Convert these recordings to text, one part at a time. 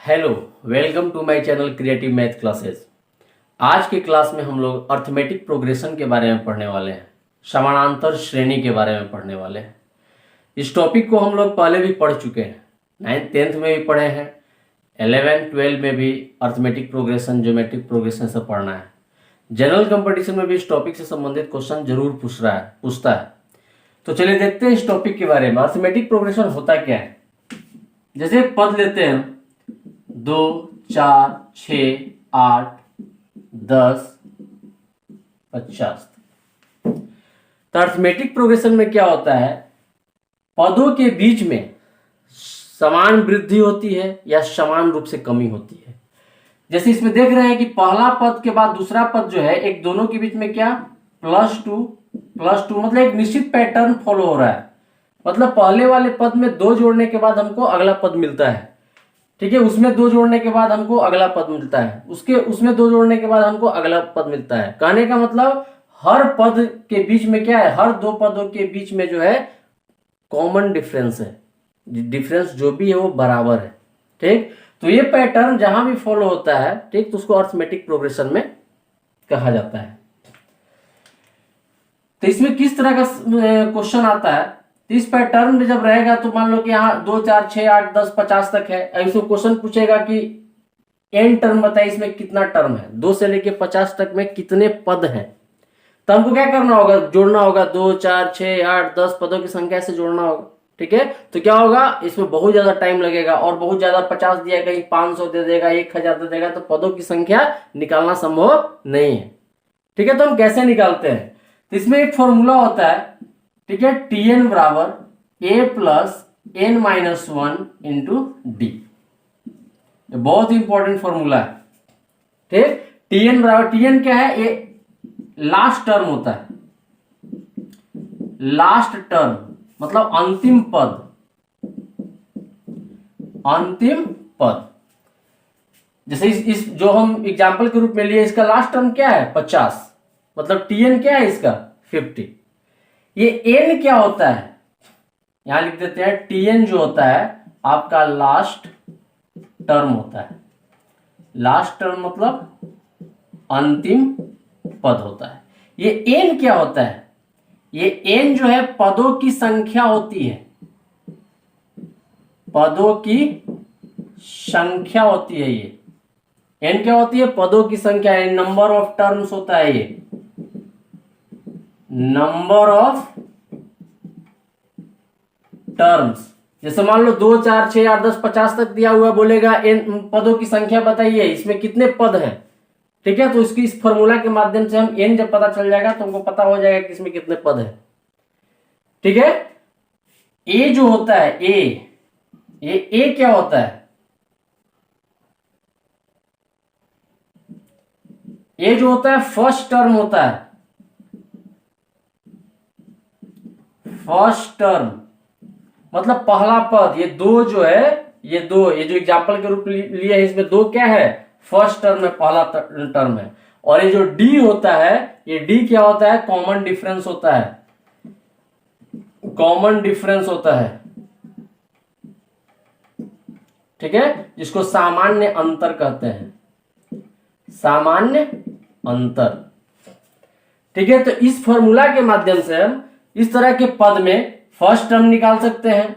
Hello, welcome to my channel creative math classes. आज की class में हम लोग अर्थमेटिक प्रोग्रेशन के बारे में पढ़ने वाले हैं, समानांतर श्रेणी के बारे में पढ़ने वाले हैं। इस टॉपिक को हम लोग पहले भी पढ़ चुके हैं, 9th 10th में भी पढ़े हैं, 11 12 में भी अर्थमेटिक प्रोग्रेशन, ज्योमेट्रिक प्रोग्रेशन से पढ़ना है। जनरल कंपटीशन में भी इस टॉपिक से संबंधित क्वेश्चन जरूर पूछता है। तो चलिए देखते हैं इस टॉपिक के बारे में। अर्थमेटिक प्रोग्रेशन होता क्या है। जैसे पद लेते हैं 2, 4, 6, 8, 10, 50। तो अर्थमेटिक प्रोग्रेशन में क्या होता है, पदों के बीच में समान वृद्धि होती है या समान रूप से कमी होती है। जैसे इसमें देख रहे हैं कि पहला पद के बाद दूसरा पद जो है, एक दोनों के बीच में क्या +2 मतलब एक निश्चित पैटर्न फॉलो हो रहा है। मतलब पहले वाले पद में 2 जोड़ने के बाद हमको अगला पद मिलता है, ठीक है। उसमें 2 जोड़ने के बाद हमको अगला पद मिलता है, उसमें 2 जोड़ने के बाद हमको अगला पद मिलता है। कहने का मतलब हर पद के बीच में क्या है, हर 2 पदों के बीच में जो है कॉमन डिफरेंस है, डिफरेंस जो भी है वो बराबर है, ठीक। तो ये पैटर्न जहां भी फॉलो होता है, ठीक, तो उसको अर्थमेटिक प्रोग्रेशन में कहा जाता है। तो इसमें किस तरह का क्वेश्चन आता है, तो इस पैटर्न में जब रहेगा तो मान लो कि यहाँ 2, 4, 6, 8, 10, 50 तक है। इसमें क्वेश्चन पूछेगा कि n टर्म बताइए, इसमें कितना टर्म है, 2 से लेके 50 तक में कितने पद हैं। तो हमको क्या करना होगा, जोड़ना होगा। 2, 4, 6, 8, 10 पदों की संख्या से जोड़ना होगा, ठीक है। तो क्या होगा, इसमें बहुत ज्यादा टाइम लगेगा और बहुत ज्यादा 50 दिया, कहीं 500 दे देगा, 1000 दे देगा, तो पदों की संख्या निकालना संभव नहीं है, ठीक है। तो हम कैसे निकालते हैं, तो इसमें एक फॉर्मूला होता है, ठीक है, Tn बराबर a plus n minus 1 into D. बहुत इंपॉर्टेंट फॉर्मूला है, ठीक। Tn बराबर, Tn क्या है, ये लास्ट टर्म होता है। लास्ट टर्म मतलब अंतिम पद, अंतिम पद। जैसे इस जो हम एग्जाम्पल के रूप में लिए, इसका लास्ट टर्म क्या है 50, मतलब Tn क्या है इसका 50। ये n क्या होता है, यहां लिख देते हैं, Tn जो होता है आपका लास्ट टर्म होता है। लास्ट टर्म मतलब अंतिम पद होता है। ये n क्या होता है, ये n जो है पदों की संख्या होती है, पदों की संख्या होती है। ये n क्या होती है, पदों की संख्या है, नंबर ऑफ टर्म्स होता है। ये नंबर ऑफ टर्म्स। जैसे मान लो 2, 4, 6, 8, 10, 50 तक दिया हुआ, बोलेगा n पदों की संख्या बताइए, इसमें कितने पद हैं, ठीक है। तो इसकी इस फॉर्मूला के माध्यम से हम n जब पता चल जाएगा तो हमको पता हो जाएगा कि इसमें कितने पद हैं, ठीक है। a जो होता है, ये a क्या होता है, a जो होता है फर्स्ट टर्म होता है। फर्स्ट टर्म मतलब पहला पद। ये 2 जो है, ये जो एग्जाम्पल के रूप लिए है, इसमें 2 क्या है, फर्स्ट टर्म है, पहला टर्म है। और ये जो डी होता है, ये डी क्या होता है, कॉमन डिफरेंस होता है। कॉमन डिफरेंस होता है, ठीक है, जिसको सामान्य अंतर कहते हैं, सामान्य अंतर, ठीक है। तो इस फॉर्मूला के माध्यम से हम इस तरह के पद में फर्स्ट टर्म निकाल सकते हैं,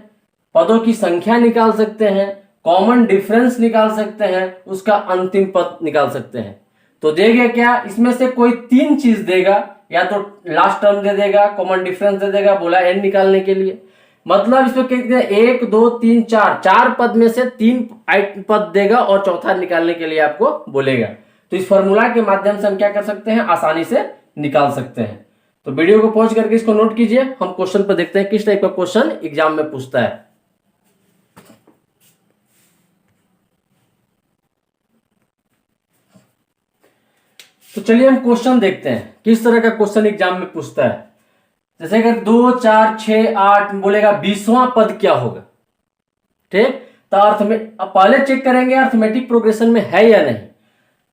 पदों की संख्या निकाल सकते हैं, कॉमन डिफरेंस निकाल सकते हैं, उसका अंतिम पद निकाल सकते हैं। तो देगा क्या, इसमें से कोई 3 चीज देगा, या तो लास्ट टर्म दे देगा, कॉमन डिफरेंस दे देगा, बोला n निकालने के लिए। मतलब इसमें कहते हैं 1, 2, 3, 4 पद में से 3 पद देगा और चौथा निकालने के लिए आपको बोलेगा। तो इस फॉर्मूला के माध्यम से हम क्या कर सकते हैं, आसानी से निकाल सकते हैं। तो वीडियो को पॉज करके इसको नोट कीजिए। हम क्वेश्चन पर देखते हैं किस टाइप का क्वेश्चन एग्जाम में पूछता है। तो चलिए हम क्वेश्चन देखते हैं किस तरह का क्वेश्चन एग्जाम में पूछता है। जैसे अगर 2, 4, 6, 8 बोलेगा 20वां पद क्या होगा, ठीक। तो अर्थ में पहले चेक करेंगे अर्थमेटिक प्रोग्रेशन में है या नहीं,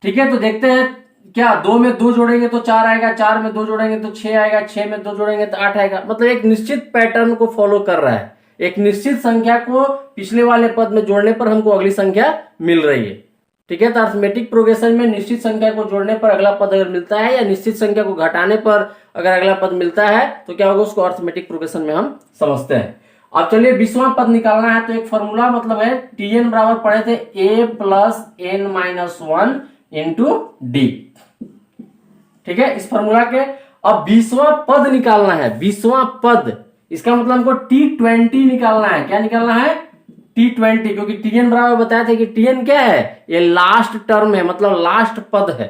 ठीक है। तो देखते हैं, क्या 2 में 2 जोड़ेंगे तो 4 आएगा, 4 में 2 जोड़ेंगे तो 6 आएगा, 6 में 2 जोड़ेंगे तो 8 आएगा। मतलब एक निश्चित पैटर्न को फॉलो कर रहा है, एक निश्चित संख्या को पिछले वाले पद में जोड़ने पर हमको अगली संख्या मिल रही है। ठीक है, तो अरिथमेटिक प्रोग्रेशन में निश्चित संख्या को जोड़ने पर अगला पद अगर मिलता है या निश्चित संख्या को घटाने पर अगर अगला पद मिलता है तो क्या होगा, उसको अरिथमेटिक प्रोग्रेशन में हम समझते हैं। अब चलिए 20वां पद निकालना है, तो एक फॉर्मूला मतलब है Tn बराबर पढ़े थे a plus N minus 1 into D. ठीक है, इस फॉर्मूला के अब 20वां पद निकालना है। 20वां पद, इसका मतलब हमको T20 निकालना है। क्या निकालना है? T20, क्योंकि Tn बराबर बताया था कि Tn क्या है, ये लास्ट टर्म है, मतलब लास्ट पद है।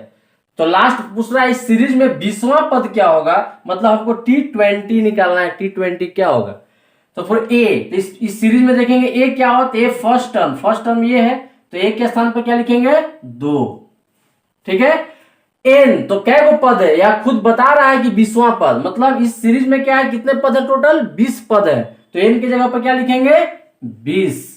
तो लास्ट पूछ रहा है इस सीरीज में 20वां पद क्या होगा, मतलब हमको T20 निकालना है। T20 क्या होगा, तो फिर a, तो इस सीरीज में देखेंगे a क्या होता है, फर्स्ट टर्म ये है, तो a के स्थान पर क्या लिखेंगे, 2। ठीक है, n तो क्या को पद है, या खुद बता रहा है कि 20वां पद, मतलब इस सीरीज में क्या है, कितने पद है टोटल, 20 पद है, तो n की जगह पर क्या लिखेंगे, 20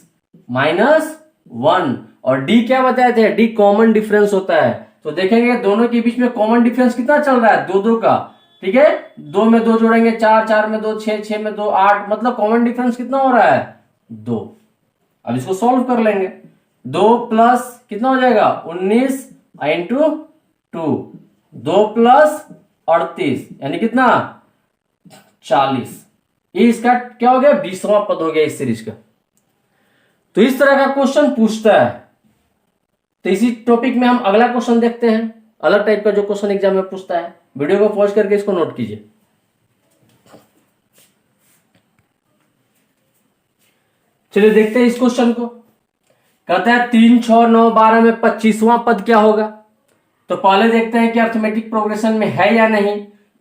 माइनस 1। और d क्या बताए थे, d कॉमन डिफरेंस होता है, तो देखेंगे दोनों के बीच में कॉमन डिफरेंस कितना चल रहा है, 2 का। ठीक है, 2 में 2 जोड़ेंगे 4, 4 में 2 6, 6 में 2 8, मतलब कॉमन डिफरेंस कितना हो रहा है, 2। अब इसको सॉल्व कर लेंगे, 2 प्लस कितना हो जाएगा, 19 इंटू 2, 2 प्लस 38 यानी कितना, 40। ये इसका क्या हो गया, 20वां पद हो गया इस सीरीज का। तो इस तरह का क्वेश्चन पूछता है। तो इसी टॉपिक में हम अगला क्वेश्चन देखते हैं, अलग टाइप का जो क्वेश्चन एग्जाम में पूछता है। वीडियो को पॉज करके इसको नोट कीजिए। चलिए देखते हैं इस क्वेश्चन को। कहता है 3, 6, 9, 12 में 25वां पद क्या होगा। तो पहले देखते हैं कि अरिथमेटिक प्रोग्रेशन में है या नहीं।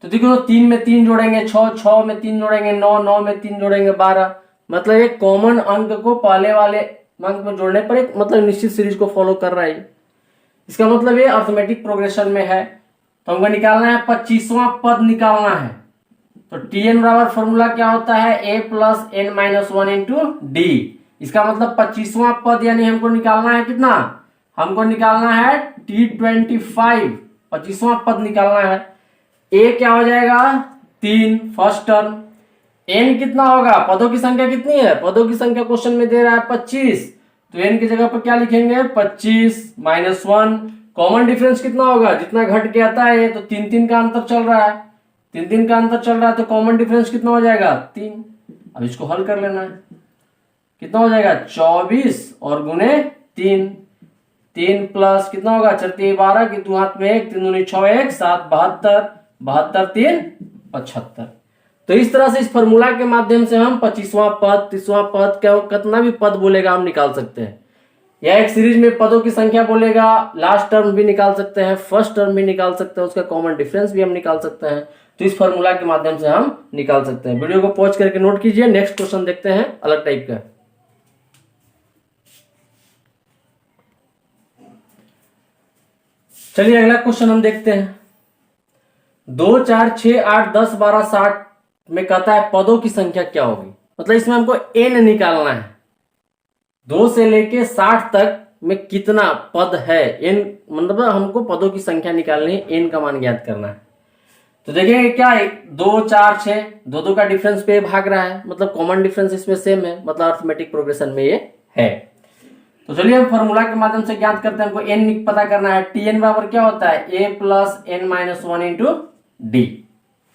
तो देखो 3 में 3 जोड़ेंगे 6, 6 में 3 जोड़ेंगे 9, 9 में 3 जोड़ेंगे 12, मतलब एक कॉमन अंक को पहले वाले अंक में जोड़ने पर एक मतलब निश्चित सीरीज को फॉलो कर रहा है। इसका मतलब ये अरिथमेटिक प्रोग्रेशन में है। तो हमको निकालना है 25वां पद निकालना है। तो Tn बराबर फॉर्मूला क्या होता है, a plus N minus 1 into D. इसका मतलब 25वां पद यानी हमको निकालना है कितना, हमको निकालना है T25, 25वां पद निकालना है। a क्या हो जाएगा, 3 फर्स्ट टर्म, n कितना होगा, पदों की संख्या कितनी है, पदों की संख्या क्वेश्चन में दे रहा है 25, तो n की जगह पर क्या लिखेंगे, 25 माइनस 1। कॉमन डिफरेंस कितना होगा, जितना घट के आता है तो 3 3 का अंतर चल रहा है, 3 3 का अंतर चल रहा है, तो कॉमन डिफरेंस कितना हो जाएगा, 3। अब इसको हल कर लेना है, कितना हो जाएगा, 24 और गुने 3, 3 प्लस कितना होगा, 4 12 की 2 हाथ में 1, 3 दूनी 6, 1 7 72, 72 3 75। तो इस तरह से इस फॉर्मूला के माध्यम से हम 25वां पद, 30वां पद, कितना भी पद बोलेगा हम निकाल सकते हैं। या एक सीरीज में पदों की संख्या बोलेगा, लास्ट टर्म भी निकाल सकते हैं, फर्स्ट टर्म भी निकाल सकते हैं, उसका कॉमन डिफरेंस भी हम निकाल सकते हैं। तो इस फॉर्मूला के माध्यम से हम निकाल सकते हैं। वीडियो को पॉज करके नोट कीजिए। नेक्स्ट क्वेश्चन देखते हैं, अलग टाइप का। चलिए अगला क्वेश्चन हम देखते हैं। 2, 4, 6, 8, 10, 12, 60 में कहता है पदों की संख्या क्या होगी, मतलब इसमें हमको n निकालना है। 2 से लेके 60 तक में कितना पद है, n मतलब हमको पदों की संख्या निकालनी है, n का मान ज्ञात करना है। तो देखेंगे क्या है, 2, 4, 6, 2 का डिफरेंस पे भाग रहा है, मतलब कॉमन डिफरेंस इसमें सेम है, मतलब अरिथमेटिक प्रोग्रेशन में ये है। तो चलिए हम फॉर्मूला के माध्यम से ज्ञात करते हैं। हमको n पता करना है। Tn बराबर क्या होता है, a plus N minus 1 into D.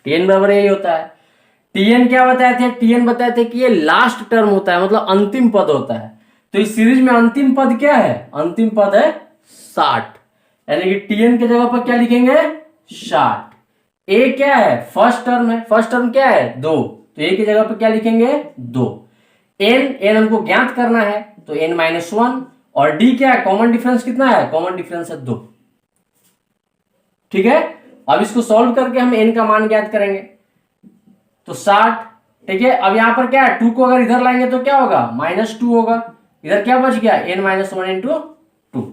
Tn बराबर यही होता है। Tn क्या बताए थे, Tn बताए थे कि ये लास्ट टर्म होता है, मतलब अंतिम पद होता है। तो इस सीरीज में अंतिम पद क्या है, अंतिम पद है 60, यानी कि Tn की जगह पर क्या लिखेंगे, 60। a क्या है, फर्स्ट टर्म है, फर्स्ट टर्म क्या है, 2, तो a की जगह पर क्या लिखेंगे, 2। n हमको ज्ञात करना है, तो n माइनस 1, और d क्या है, कॉमन डिफरेंस कितना है, कॉमन डिफरेंस है 2। ठीक है, अब इसको सॉल्व करके हम n का मान ज्ञात करेंगे, तो 60। ठीक है, अब यहां पर क्या है, 2 को अगर इधर लाएंगे तो क्या होगा, -2 होगा। इधर क्या बच गया, n माइनस 1 इंटू 2,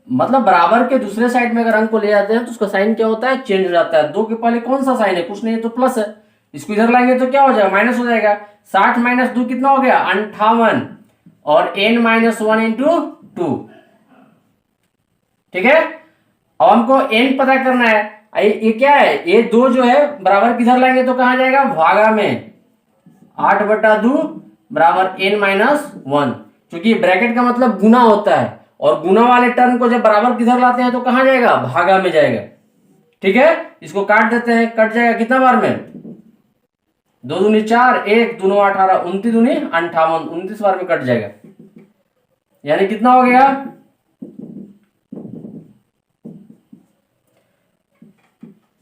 मतलब बराबर के दूसरे साइड में अगर अंक को ले जाते हैं तो उसका साइन क्या होता है, चेंज हो जाता है। 2 के पहले कौन सा साइन है, कुछ नहीं है, तो प्लस है। इसको इधर लाएंगे तो क्या हो जाएगा, माइनस हो जाएगा। 60 माइनस 2 कितना हो गया, 58, और n माइनस 1 इंटू 2। ठीक है, अब हमको n पता करना है। ये क्या है, ये 2 जो है बराबर किधर लाएंगे तो कहां जाएगा, भागा में। 8/2 बराबर n-1, क्योंकि ब्रैकेट का मतलब गुना होता है और गुना वाले टर्म को जब बराबर किधर लाते हैं तो कहां जाएगा, भागा में जाएगा। ठीक है, इसको काट देते हैं, कट जाएगा कितना बार में, 2 दूनी 4, 1 दूनो 18, 29 दूनी 58, 29 बार में कट जाएगा। यानी कितना हो गया,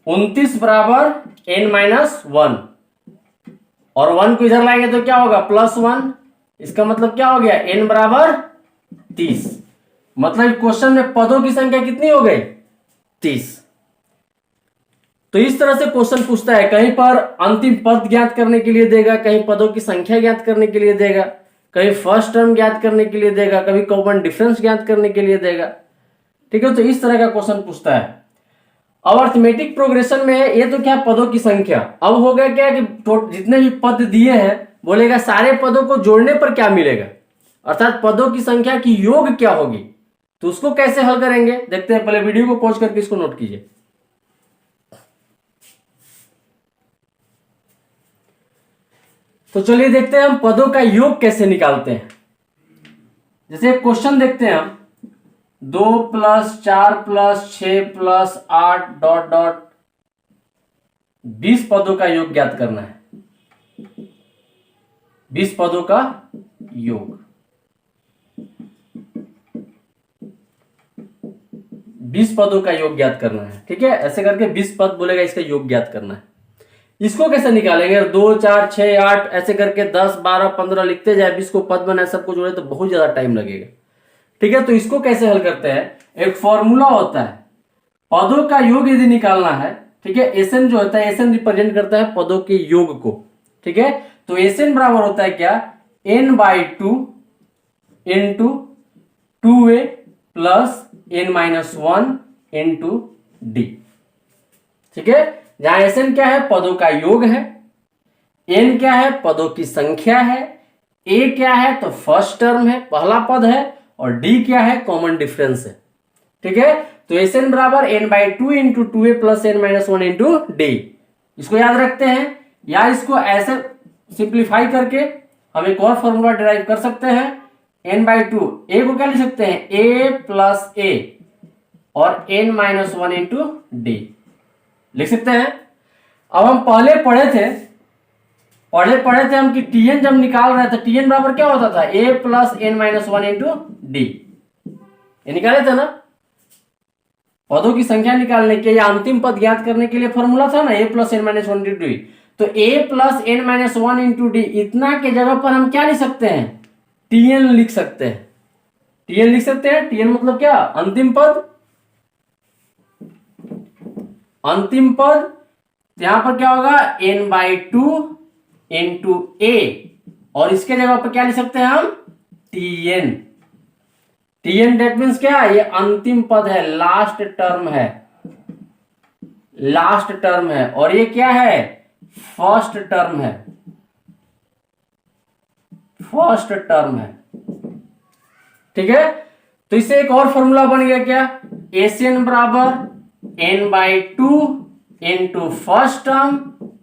29 बराबर n-1, और 1 को इधर लाएंगे तो क्या होगा, +1। इसका मतलब क्या हो गया, n बराबर 30। मतलब क्वेश्चन में पदों की संख्या कितनी हो गई, 30। तो इस तरह से क्वेश्चन पूछता है, कहीं पर अंतिम पद ज्ञात करने के लिए देगा, कहीं पदों की संख्या ज्ञात करने के लिए देगा, कहीं फर्स्ट टर्म ज्ञात करने के लिए देगा, कभी कॉमन डिफरेंस ज्ञात करने के लिए देगा। ठीक है, तो इस तरह का क्वेश्चन पूछता है। अब अर्थमेटिक प्रोग्रेशन में ये तो क्या, पदों की संख्या। अब हो गया क्या कि जितने भी पद दिए हैं, बोलेगा सारे पदों को जोड़ने पर क्या मिलेगा, अर्थात पदों की संख्या की योग क्या होगी। तो उसको कैसे हल करेंगे देखते हैं, पहले वीडियो को पॉज करके इसको नोट कीजिए। तो चलिए देखते हैं हम पदों का योग कैसे निकालते हैं। जैसे क्वेश्चन देखते हैं हम, 2 + 4 + 6 + 8 ... 20 पदों का योग ज्ञात करना है। 20 पदों का योग, 20 पदों का योग ज्ञात करना है। ठीक है, ऐसे करके 20 पद बोलेगा, इसका योग ज्ञात करना है। इसको कैसे निकालेंगे, 2 4 6 8 ऐसे करके 10 12 15 लिखते जाए, 20 को पद बनाए, सबको जोड़े तो बहुत ज्यादा टाइम लगेगा। ठीक है, तो इसको कैसे हल करते हैं, एक फॉर्मूला होता है, पदों का योग यदि निकालना है। ठीक है, एसएन जो होता है, एसएन रिप्रेजेंट करता है पदों के योग को। ठीक है, तो एसएन बराबर होता है क्या, n/2 into 2a plus n-1 into d। ठीक है, जहां एसएन क्या है, पदों का योग है, n क्या है, पदों की संख्या है, a क्या है तो फर्स्ट टर्म है, पहला पद है, और d क्या है, कॉमन डिफरेंस है। ठीक है, तो एसएन बराबर n/2 into 2a plus n-1 into d। इसको याद रखते हैं, या इसको ऐसे सिंप्लीफाई करके हम एक और फॉर्मूला डिराइव कर सकते हैं। n/2 a को क्या लिख सकते हैं, a प्लस a और n-1 इंटू d लिख सकते हैं। अब हम पहले पढ़े थे हम कि tn जब निकाल रहे थे, tn बराबर क्या होता था, a plus n-1 into d, ये निकाले थे ना। पदों की संख्या निकालने के या अंतिम पद ज्ञात करने के लिए फॉर्मूला था ना, a plus n-1 into d। तो a plus n-1 into d, इतना के जगह पर हम क्या लिख सकते हैं, tn लिख सकते हैं। tn लिख सकते हैं, tn मतलब क्या, अंतिम पद। अंतिम पद, यहां पर क्या होगा, n/2 इंटू a, और इसके जगह पर क्या लिख सकते हैं हम, tn। tn डेट मीन्स क्या, ये अंतिम पद है, लास्ट टर्म है, लास्ट टर्म है, और ये क्या है, फर्स्ट टर्म है, फर्स्ट टर्म है। ठीक है, तो इससे एक और फॉर्मूला बन गया क्या, एसएन बराबर n/2 into first term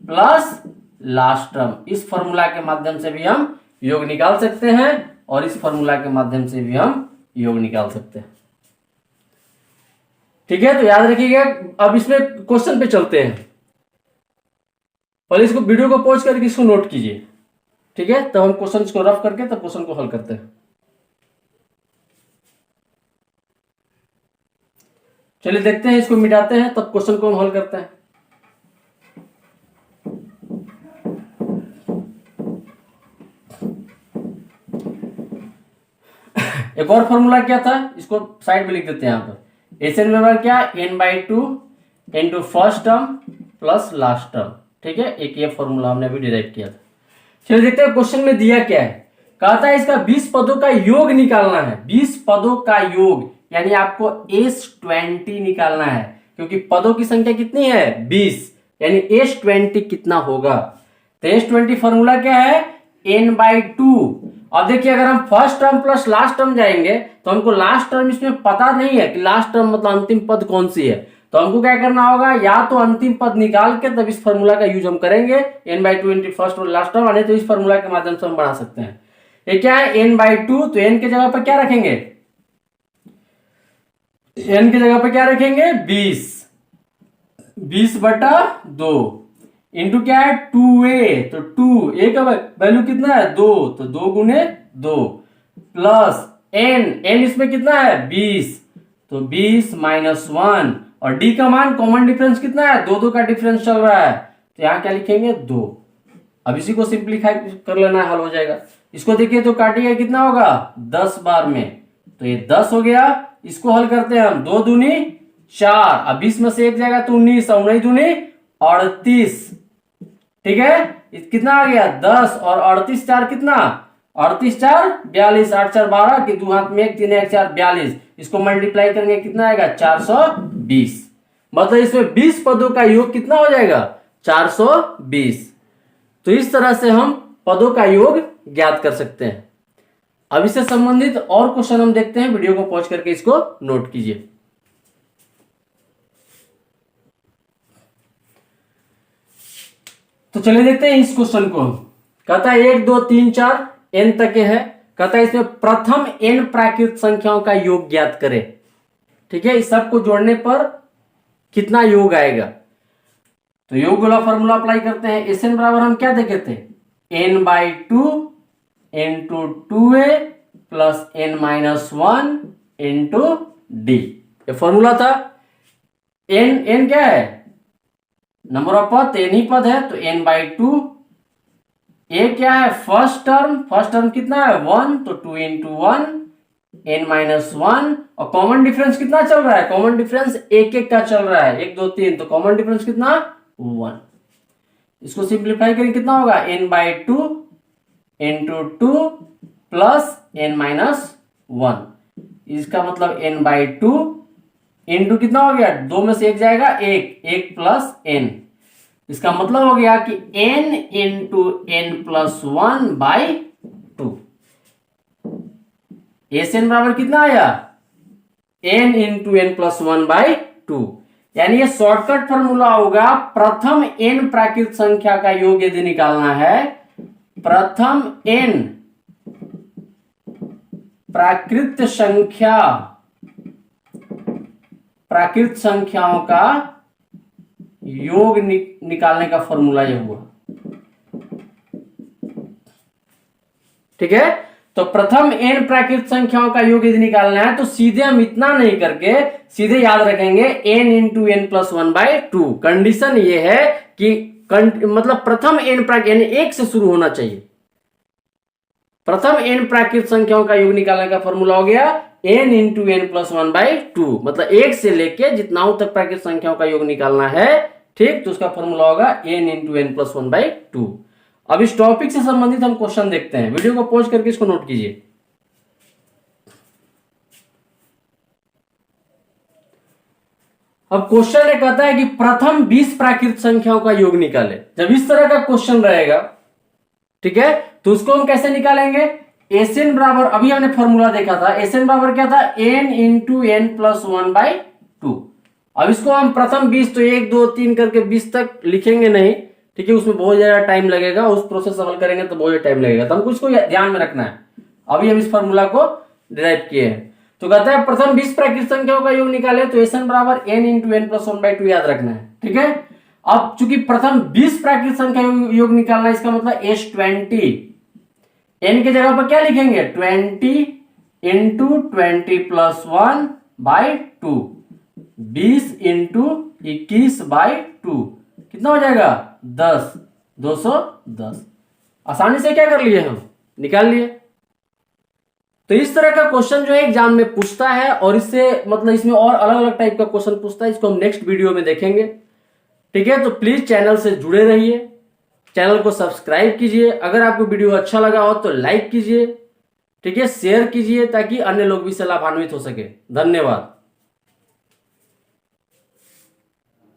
plus last term. इस फॉर्मूला के माध्यम से भी हम योग निकाल सकते हैं, और इस फॉर्मूला के माध्यम से भी हम योग निकाल सकते हैं। ठीक है, तो याद रखिएगा। अब इसमें क्वेश्चन पे चलते हैं, पहले इसको वीडियो को पॉज करके इसको नोट कीजिए। ठीक है, तब हम क्वेश्चन को रफ करके तब क्वेश्चन को हल करते हैं। चलिए देखते हैं, इसको मिटाते हैं तब क्वेश्चन को हम हल करते हैं। एक और फॉर्मूला क्या था, इसको साइड में लिख देते हैं। यहां पर एसएन बराबर क्या, n/2 into first term plus last term. ठीक है, एक ये फॉर्मूला हमने अभी डिराइव किया था। चलिए देखते हैं क्वेश्चन में दिया क्या है। कहता है इसका 20 पदों का योग निकालना है। 20 पदों का योग यानी आपको S20 निकालना है, क्योंकि पदों की संख्या कितनी है, 20, यानी S20 कितना होगा। तो S20 फॉर्मूला क्या है, n/2। अब देखिए, अगर हम first term plus last term जाएंगे तो हमको लास्ट टर्म इसमें पता नहीं है कि लास्ट टर्म मतलब अंतिम पद कौन सी है, तो हमको क्या करना होगा, या तो अंतिम पद निकाल के तब इस फॉर्मूला का यूज हम करेंगे, n/2 इंटू फर्स्ट और लास्ट टर्म, नहीं तो इस फॉर्मूला के माध्यम से हम बना सकते हैं। ये क्या है, n/2, तो n के जगह पर क्या रखेंगे, n की जगह पर क्या रखेंगे 20/2 इंटू क्या है 2a, तो 2a का वैल्यू कितना है 2, तो 2 गुने 2 प्लस n इसमें कितना है 20, तो 20 माइनस 1, और d का मान कॉमन डिफरेंस कितना है 2 का डिफरेंस चल रहा है, तो यहां क्या लिखेंगे 2। अब इसी को सिंप्लीफाई कर लेना, हल हो जाएगा। इसको देखिए तो काटिएगा कितना होगा 10 बार में, तो ये 10 हो गया। इसको हल करते हैं हम, 2 दूनी 4, अब 20 में से 1 जाएगा तो 19, 19 दूनी 38, ठीक है। कितना आ गया 10 और 38 4 कितना, 38 4 42, 8 4 12 की 2 हाथ में 1 3 1 4 42, इसको मल्टीप्लाई करेंगे कितना आएगा 420, मतलब इसमें 20 पदों का योग कितना हो जाएगा 420। तो इस तरह से हम पदों का योग ज्ञात कर सकते हैं। अब इससे संबंधित और क्वेश्चन हम देखते हैं, वीडियो को पॉज करके इसको नोट कीजिए। तो चलिए देखते हैं इस क्वेश्चन को। कहता है 1 2 3 4 n तक के है, कहता है इसमें प्रथम n प्राकृत संख्याओं का योग ज्ञात करें, ठीक है। इस सब को जोड़ने पर कितना योग आएगा, तो योग वाला फॉर्मूला अप्लाई करते हैं। Sn बराबर हम क्या देखे थे, n/2 into 2a plus n-1 into d, ये फॉर्मूला था। n क्या है, नंबर ऑफ पद, n ही पद है, तो n/2, a क्या है फर्स्ट टर्म कितना है 1, तो 2 इंटू 1 n-1, और कॉमन डिफरेंस कितना चल रहा है, कॉमन डिफरेंस 1 का चल रहा है, 1 2 3, तो कॉमन डिफरेंस कितना 1। इसको सिंप्लीफाई करें कितना होगा n/2 इंटू 2 प्लस n-1, इसका मतलब n/2 इंटू कितना हो गया, 2 में से 1 जाएगा 1 प्लस n, इसका मतलब हो गया कि n इंटू n+1/2। Sn बराबर कितना आया, n इंटू n+1/2, यानी ये शॉर्टकट फॉर्मूला होगा। प्रथम n प्राकृत संख्या का योग यदि निकालना है, प्रथम n प्राकृत संख्याओं का योग निकालने का फॉर्मूला यह हुआ, ठीक है। तो प्रथम n प्राकृत संख्याओं का योग यदि निकालना है तो सीधे हम इतना नहीं करके सीधे याद रखेंगे n इंटू n+1/2। कंडीशन ये है कि मतलब प्रथम n प्राकृत यानी 1 से शुरू होना चाहिए। प्रथम n प्राकृत संख्याओं का योग निकालने का फॉर्मूला हो गया n इंटू n+1/2, मतलब 1 से लेके जितना तक प्राकृत संख्याओं का योग निकालना है, ठीक, तो उसका फॉर्मूला होगा n इंटू n+1/2। अब इस टॉपिक से संबंधित हम क्वेश्चन देखते हैं, वीडियो को पॉज करके इसको नोट कीजिए। अब क्वेश्चन ये कहता है कि प्रथम 20 प्राकृत संख्याओं का योग निकाले। जब इस तरह का क्वेश्चन रहेगा, ठीक है, तो उसको हम कैसे निकालेंगे। Sn बराबर, अभी हमने फॉर्मूला देखा था, Sn बराबर क्या था n इंटू n+1/2। अब इसको हम प्रथम 20, तो 1 2 3 करके 20 तक लिखेंगे नहीं, ठीक है, उसमें बहुत ज्यादा टाइम लगेगा, उस प्रोसेस हल करेंगे तो बहुत टाइम लगेगा, तो हमको इसको ध्यान में रखना है। अभी हम इस फॉर्मूला को डिराइव किए हैं, तो कहता है प्रथम 20 प्राकृत संख्याओं का योग निकाले, तो Sn बराबर n इंटू n+1/2 याद रखना है, ठीक है। अब चूंकि प्रथम 20 प्राकृत संख्या योग निकालना है, इसका मतलब S20, n की जगह पर क्या लिखेंगे 20 इंटू 20+1/2, 20 इंटू 21/2, कितना हो जाएगा 10, 210। आसानी से क्या कर लिए, हम निकाल लिए। तो इस तरह का क्वेश्चन जो है एग्जाम में पूछता है, और इससे मतलब इसमें और अलग अलग टाइप का क्वेश्चन पूछता है, इसको हम नेक्स्ट वीडियो में देखेंगे, ठीक है। तो प्लीज चैनल से जुड़े रहिए, चैनल को सब्सक्राइब कीजिए, अगर आपको वीडियो अच्छा लगा हो तो लाइक कीजिए, ठीक है, शेयर कीजिए, ताकि अन्य लोग भी इससे लाभान्वित हो सके। धन्यवाद।